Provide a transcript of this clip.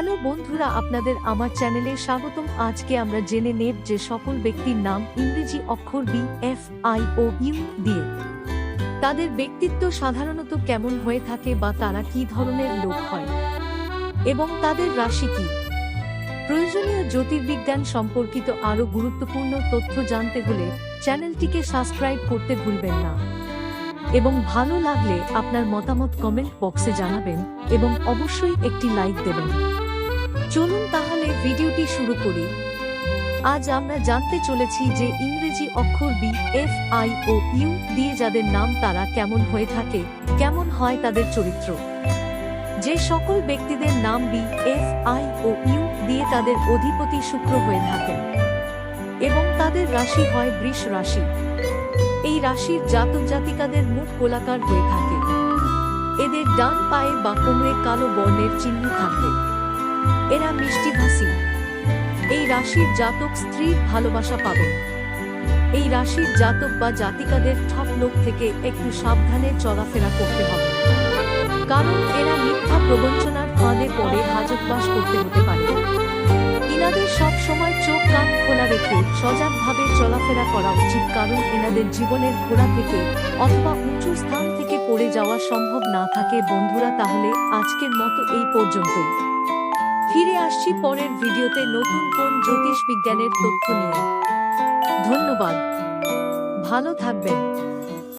Hello বন্ধুরা, আপনাদের আমার চ্যানেলে স্বাগতম। আজকে আমরা জেনে নেব যে সকল ব্যক্তির নাম ইংরেজি অক্ষর B F I O U দিয়ে। তাদের ব্যক্তিত্ব সাধারণত কেমন হয়ে থাকে বা তারা কি ধরনের লোক হয় এবং তাদের রাশি কি। প্রয়োজনীয় জ্যোতির্বিজ্ঞান সম্পর্কিত আরও গুরুত্বপূর্ণ তথ্য জানতে হলে চ্যানেলটিকে সাবস্ক্রাইব করতে ভুলবেন না এবং ভালো লাগলে আপনার মতামত কমেন্ট বক্সে জানাবেন এবং অবশ্যই একটি লাইক দেবেন। চলুন তাহলে ভিডিওটি শুরু করি। আজ আমরা জানতে চলেছি যে ইংরেজি অক্ষর B F I O U দিয়ে যাদের নাম তারা কেমন হয়ে থাকে, কেমন হয় তাদের চরিত্র। যে সকল ব্যক্তিদের নাম B F I O U দিয়ে তাদের অধিপতি শুক্র হয়ে থাকেন এবং তাদের রাশি হয় বৃষ রাশি। এই রাশির জাতক জাতিকাদের মুখ গোলাকার হয়ে থাকে। এদের ডান পায়ে বা কোমরে কালো বর্ণের চিহ্ন থাকবে। এরা মিষ্টিভাষী। এই রাশির জাতক স্ত্রীর ভালোবাসা পাবেন। এই রাশির জাতক বা জাতিকাদের ঠক লোক থেকে একটু সাবধানে চলাফেরা করতে হবে, কারণ এরা মিথ্যা প্রবঞ্চনার ফাঁদে পড়ে হাজতবাস করতে হতে পারে। এনাদের সব সময় চোখ কান খোলা রেখে সজাগভাবে চলাফেরা করা উচিত, কারণ এনাদের জীবনের ঘোড়া থেকে অথবা উঁচু স্থান থেকে পড়ে যাওয়া সম্ভব না থাকে। বন্ধুরা, তাহলে আজকের মতো এই পর্যন্তই। ফিরে আসছি পরের ভিডিওতে নতুন কোন জ্যোতিষ বিজ্ঞানের তথ্য নিয়ে। ধন্যবাদ, ভালো থাকবেন।